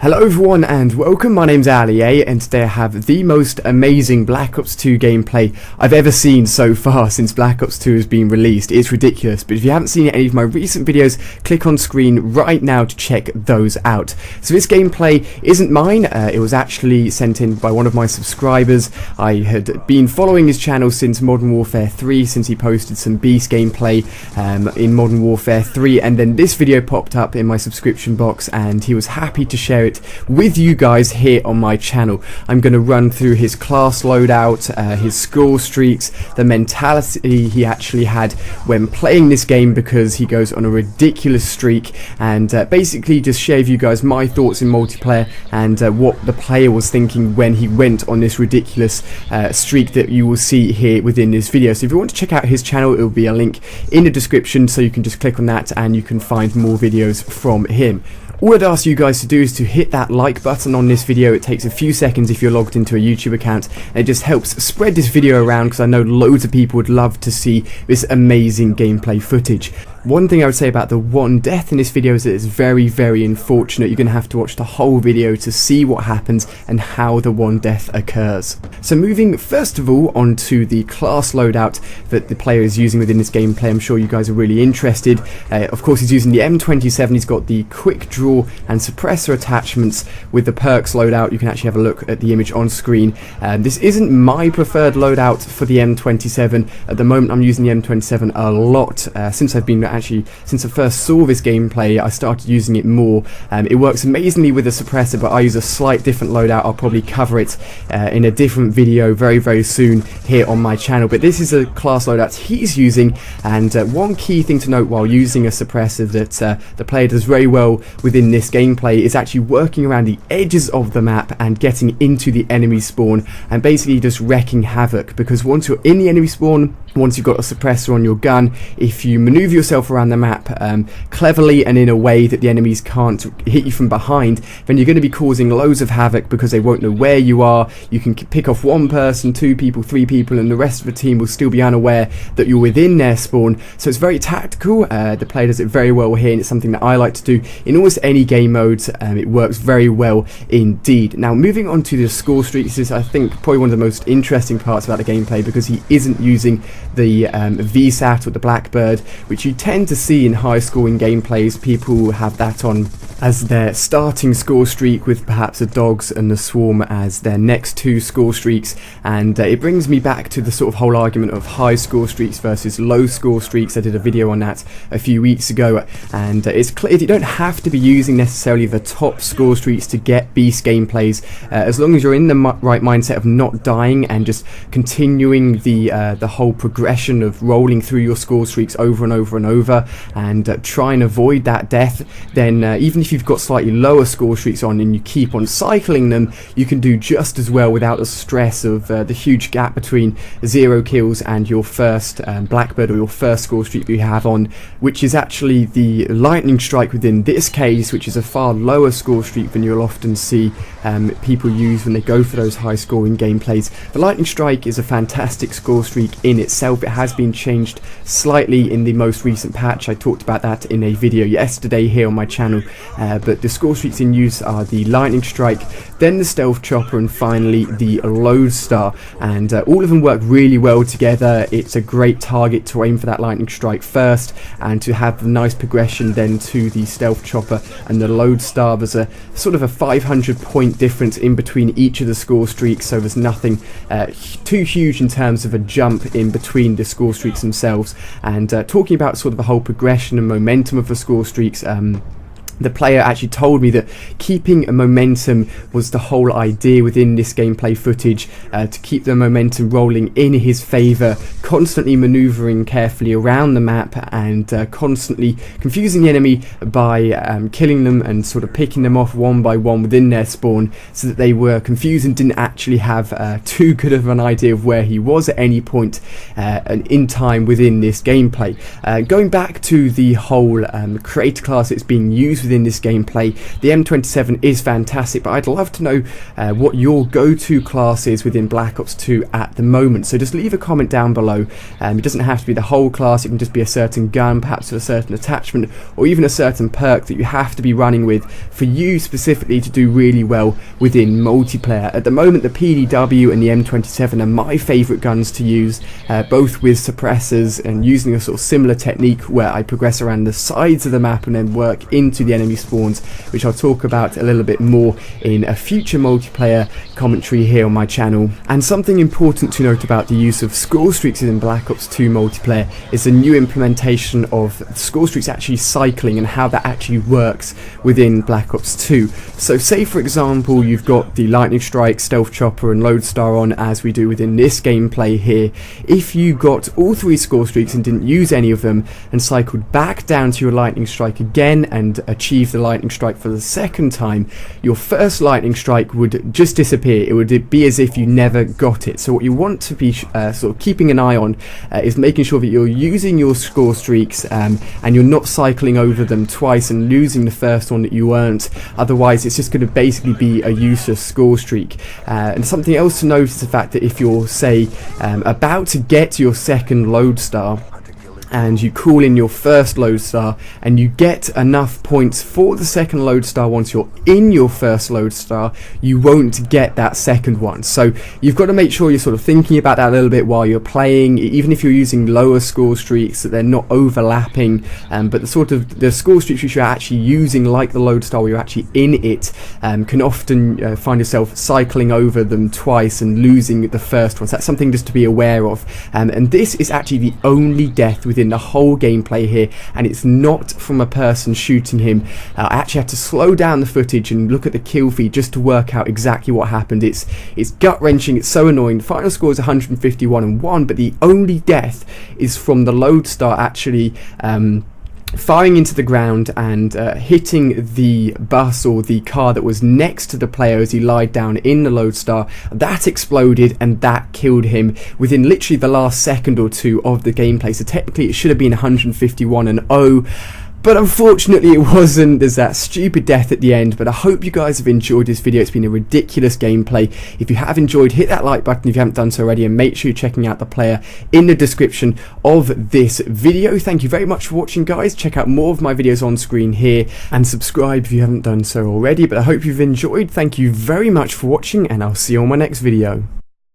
Hello everyone and welcome, my name's Ali, and today I have the most amazing Black Ops 2 gameplay I've ever seen so far since Black Ops 2 has been released. It's ridiculous, but if you haven't seen any of my recent videos, click on screen right now to check those out. So this gameplay isn't mine, it was actually sent in by one of my subscribers. I had been following his channel since Modern Warfare 3, since he posted some Beast gameplay in Modern Warfare 3, and then this video popped up in my subscription box and he was happy to share it with you guys here on my channel. I'm going to run through his class loadout, his score streaks, the mentality he actually had when playing this game because he goes on a ridiculous streak, and basically just share with you guys my thoughts in multiplayer and what the player was thinking when he went on this ridiculous streak that you will see here within this video. So if you want to check out his channel, it will be a link in the description, so you can just click on that and you can find more videos from him. All I'd ask you guys to do is to hit that like button on this video. It takes a few seconds if you're logged into a YouTube account, and it just helps spread this video around because I know loads of people would love to see this amazing gameplay footage. One thing I would say about the one death in this video is that it's very, very unfortunate. You're going to have to watch the whole video to see what happens and how the one death occurs. So moving first of all onto the class loadout that the player is using within this gameplay, I'm sure you guys are really interested. Of course, he's using the M27. He's got the quick draw and suppressor attachments with the perks loadout. You can actually have a look at the image on screen. This isn't my preferred loadout for the M27. At the moment, I'm using the M27 a lot since I first saw this gameplay. I started using it more. It works amazingly with a suppressor, but I use a slight different loadout. I'll probably cover it in a different video very, very soon here on my channel. But this is a class loadout he's using, and one key thing to note while using a suppressor that the player does very well within this gameplay is actually working around the edges of the map and getting into the enemy spawn and basically just wrecking havoc, because once you're in the enemy spawn, once you've got a suppressor on your gun, if you maneuver yourself around the map cleverly and in a way that the enemies can't hit you from behind, then you're going to be causing loads of havoc because they won't know where you are. You can pick off one person, two people, three people, and the rest of the team will still be unaware that you're within their spawn. So it's very tactical. The player does it very well here, and it's something that I like to do in almost any game modes. It works very well indeed. Now moving on to the score streaks, this is I think probably one of the most interesting parts about the gameplay, because he isn't using the VSAT or the Blackbird, which you tend to see in high scoring gameplays. People have that on as their starting score streak, with perhaps the Dogs and the Swarm as their next two score streaks, and it brings me back to the sort of whole argument of high score streaks versus low score streaks. I did a video on that a few weeks ago, and it's clear you don't have to be using necessarily the top score streaks to get Beast gameplays, as long as you're in the right mindset of not dying and just continuing the whole progression of rolling through your score streaks over and over and over, and try and avoid that death. Then even if you've got slightly lower score streaks on and you keep on cycling them, you can do just as well without the stress of the huge gap between 0 kills and your first Blackbird or your first score streak that you have on, which is actually the Lightning Strike within this case, which is a far lower score streak than you'll often see people use when they go for those high scoring gameplays. The Lightning Strike is a fantastic score streak in itself. It has been changed slightly in the most recent patch. I talked about that in a video yesterday here on my channel, but the score streaks in use are the Lightning Strike, then the Stealth Chopper, and finally the Lodestar, and all of them work really well together. It's a great target to aim for that Lightning Strike first, and to have the nice progression then to the Stealth Chopper and the Lodestar. There's a sort of a 500 point difference in between each of the score streaks, so there's nothing too huge in terms of a jump in between the score streaks themselves. And talking about sort of the whole progression and momentum of the score streaks, the player actually told me that keeping a momentum was the whole idea within this gameplay footage, to keep the momentum rolling in his favour, constantly manoeuvring carefully around the map and constantly confusing the enemy by killing them and sort of picking them off one by one within their spawn, so that they were confused and didn't actually have too good of an idea of where he was at any point in time within this gameplay. Going back to the whole creator class that's being used within this gameplay, the M27 is fantastic, but I'd love to know what your go-to class is within Black Ops 2 at the moment. So just leave a comment down below combo. It doesn't have to be the whole class, it can just be a certain gun, perhaps a certain attachment, or even a certain perk that you have to be running with for you specifically to do really well within multiplayer. At the moment, the PDW and the M27 are my favourite guns to use, both with suppressors and using a sort of similar technique where I progress around the sides of the map and then work into the enemy spawns, which I'll talk about a little bit more in a future multiplayer commentary here on my channel. And something important to note about the use of score streaks in Black Ops 2 multiplayer is the new implementation of score streaks actually cycling and how that actually works within Black Ops 2. So say for example you've got the Lightning Strike, Stealth Chopper and Lodestar on, as we do within this gameplay here. If you got all 3 score streaks and didn't use any of them and cycled back down to your Lightning Strike again and achieved the Lightning Strike for the second time, your first Lightning Strike would just disappear. It would be as if you never got it. So what you want to be sort of keeping an eye on is making sure that you're using your score streaks and you're not cycling over them twice and losing the first one that you earned. Otherwise it's just going to basically be a useless score streak. And something else to note is the fact that if you're, say, about to get your second Lodestar and you call in your first Lodestar and you get enough points for the second Lodestar once you're in your first Lodestar, you won't get that second one. So you've got to make sure you're sort of thinking about that a little bit while you're playing, even if you're using lower score streaks, that they're not overlapping, but the score streaks which you're actually using, like the Lodestar where you're actually in it, can often find yourself cycling over them twice and losing the first one. So that's something just to be aware of. And this is actually the only death within the whole gameplay here, and it's not from a person shooting him. I actually had to slow down the footage and look at the kill feed just to work out exactly what happened. It's gut-wrenching, it's so annoying. The final score is 151-1, but the only death is from the Lodestar actually firing into the ground and hitting the bus or the car that was next to the player as he lied down in the Lodestar. That exploded and that killed him within literally the last second or two of the gameplay. So technically it should have been 151-0. But unfortunately it wasn't. There's that stupid death at the end. But I hope you guys have enjoyed this video. It's been a ridiculous gameplay. If you have enjoyed, hit that like button if you haven't done so already, and make sure you're checking out the player in the description of this video. Thank you very much for watching, guys. Check out more of my videos on screen here and subscribe if you haven't done so already. But I hope you've enjoyed. Thank you very much for watching, and I'll see you on my next video.